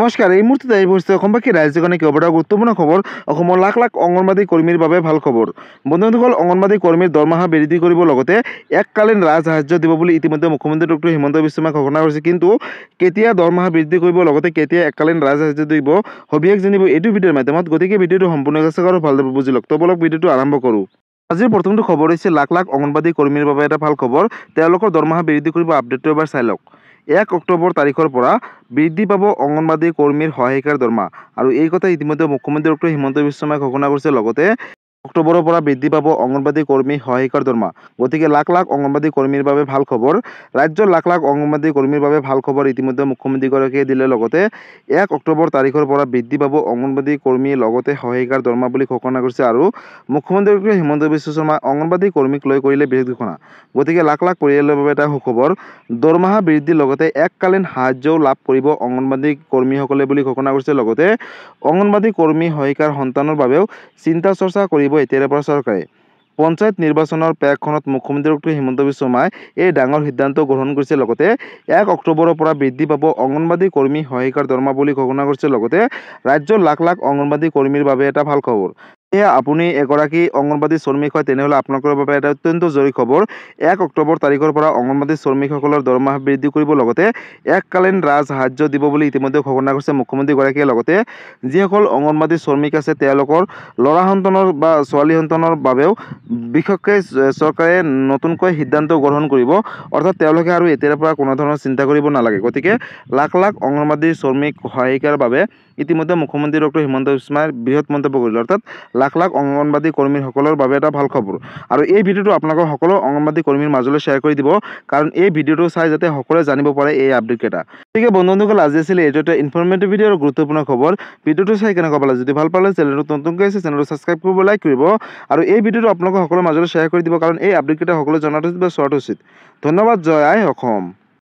নমস্কাৰ, এই মুহূৰ্তত আহি পৰিছে অসমবাসী ৰাইজৰ কাৰণে কেইবাটাও গুৰুত্বপূৰ্ণ খবৰ। অসমৰ লাখ লাখ অংগনবাদী কৰ্মীৰ বাবে ভাল খবৰ। বন্ধুসকল, অংগনবাদী কৰ্মীৰ দৰমহা বৃদ্ধি কৰিব লগতে এককালীন ৰাজসাহায্য দিব বুলি ইতিমধ্যে মুখ্যমন্ত্ৰী ডক্টৰ হিমন্ত বিশ্ব শৰ্মাই ঘোষণা কৰিছে। কিন্তু কেতিয়া দৰমহা বৃদ্ধি কৰিব লগতে কেতিয়া এককালীন ৰাজসাহায্য দিব সবিশেষ জানিব এইটো ভিডিঅ'ৰ মাধ্যমত। গতিকে ভিডিঅ'টো সম্পূৰ্ণ চাওক আৰু ভালদৰে বুজি লওক। তো বলক ভিডিঅ'টো আৰম্ভ কৰোঁ। আজিৰ প্ৰথমটো খবৰ হৈছে লাখ লাখ অংগনবাদী কৰ্মীৰ বাবে এটা ভাল খবৰ। তেওঁলোকৰ দৰমহা বৃদ্ধি কৰিব আপডেটটো এবাৰ চাই লওক। 1 অক্টোবৰ তাৰিখৰ পৰা বৃদ্ধি পাব অংগনবাদী কৰ্মীৰ সহায়িকাৰ দৰমহা। আৰু এই কথা ইতিমধ্যে মুখ্যমন্ত্ৰী ডক্টৰ হিমন্ত বিশ্ব শৰ্মাই ঘোষণা কৰিছে। লগতে অক্টোবৰৰ পৰা বৃদ্ধি পাব অংগনবাদী কৰ্মী সহায়িকাৰ দৰমহা। গতিকে লাখ লাখ অংগনবাদী কৰ্মীৰ বাবে ভাল খবৰ। ৰাজ্যৰ লাখ লাখ অংগনবাদী কৰ্মীৰ বাবে ভাল খবৰ ইতিমধ্যে মুখ্যমন্ত্ৰীগৰাকীয়ে দিলে। লগতে 1 অক্টোবৰ তাৰিখৰ পৰা বৃদ্ধি পাব অংগনবাদী কৰ্মী লগতে সহায়িকাৰ দৰমহা বুলি ঘোষণা কৰিছে। আৰু মুখ্যমন্ত্ৰী ডক্টৰ হিমন্ত বিশ্ব শৰ্মাই অংগনবাদী কৰ্মীক লৈ কৰিলে বিশেষ ঘোষণা। গতিকে লাখ লাখ পৰিয়ালৰ বাবে এটা সুখবৰ। দৰমহা বৃদ্ধিৰ লগতে এককালীন সাহায্যও লাভ কৰিব অংগনবাদী কৰ্মীসকলে বুলি ঘোষণা কৰিছে। লগতে অংগনবাদী কৰ্মী সহায়িকাৰ সন্তানৰ বাবেও চিন্তা চৰ্চা কৰিব এতিয়াৰে পৰা চৰকাৰে। পঞ্চায়ত নিৰ্বাচনৰ পেকখনত মুখ্যমন্ত্ৰী ডক্টৰ হিমন্ত বিশ্ব শৰ্মাই এই ডাঙৰ সিদ্ধান্ত গ্ৰহণ কৰিছে। লগতে 1 অক্টোবৰৰ পৰা বৃদ্ধি পাব অংগনবাদী কৰ্মী সহায়িকাৰ দৰমহা বুলি ঘোষণা কৰিছে। লগতে ৰাজ্যৰ লাখ লাখ অংগনবাদী কৰ্মীৰ বাবে এটা ভাল খবৰ। এয়া আপুনি এগৰাকী অংগনবাদী শ্ৰমিক হয়, তেনেহ'লে আপোনালোকৰ বাবে এটা অত্যন্ত জৰুৰী খবৰ। 1 অক্টোবৰ তাৰিখৰ পৰা অংগনবাদী শ্ৰমিকসকলৰ দৰমহা বৃদ্ধি কৰিব লগতে এককালীন ৰাজসাহায্য দিব বুলি ইতিমধ্যে ঘোষণা কৰিছে মুখ্যমন্ত্ৰীগৰাকীয়ে। লগতে যিসকল অংগনবাদী শ্ৰমিক আছে তেওঁলোকৰ ল'ৰা সন্তানৰ বা ছোৱালী সন্তানৰ বাবেও বিশেষকৈ চৰকাৰে নতুনকৈ সিদ্ধান্ত গ্ৰহণ কৰিব। অৰ্থাৎ তেওঁলোকে আৰু এতিয়াৰ পৰা কোনো ধৰণৰ চিন্তা কৰিব নালাগে। গতিকে লাখ লাখ অংগনবাদী শ্ৰমিক সহায়িকাৰ বাবে ইতিমধ্যে মুখ্যমন্ত্ৰী ডক্টৰ হিমন্ত বিশ্ব শৰ্মাই বৃহৎ মন্তব্য কৰিলে। অৰ্থাৎ লাখ লাখ অংগনবাদী কৰ্মীসকলৰ বাবে এটা ভাল খবৰ। আৰু এই ভিডিঅ'টো আপোনালোকৰ সকলো অংগনবাদী কৰ্মীৰ মাজলৈ শ্বেয়াৰ কৰি দিব, কাৰণ এই ভিডিঅ'টো চাই যাতে সকলোৱে জানিব পাৰে এই আপডেট কেইটা। গতিকে বন্ধুসকল, আজি আছিলে এইটো এটা ইনফৰ্মেটিভ ভিডিঅ' আৰু গুৰুত্বপূৰ্ণ খবৰ। ভিডিঅ'টো চাই কেনেকুৱা পালে? যদি ভাল পালে চেনেলটো নতুনকৈ আছে চেনেলটো ছাবস্ক্ৰাইব কৰিব, লাইক কৰিব আৰু এই ভিডিঅ'টো আপোনালোকৰ সকলোৰে মাজলৈ শ্বেয়াৰ কৰি দিব, কাৰণ এই আপডেট কেইটা সকলোৱে জনাটো বা চোৱাটো উচিত। ধন্যবাদ। জয় আই অসম।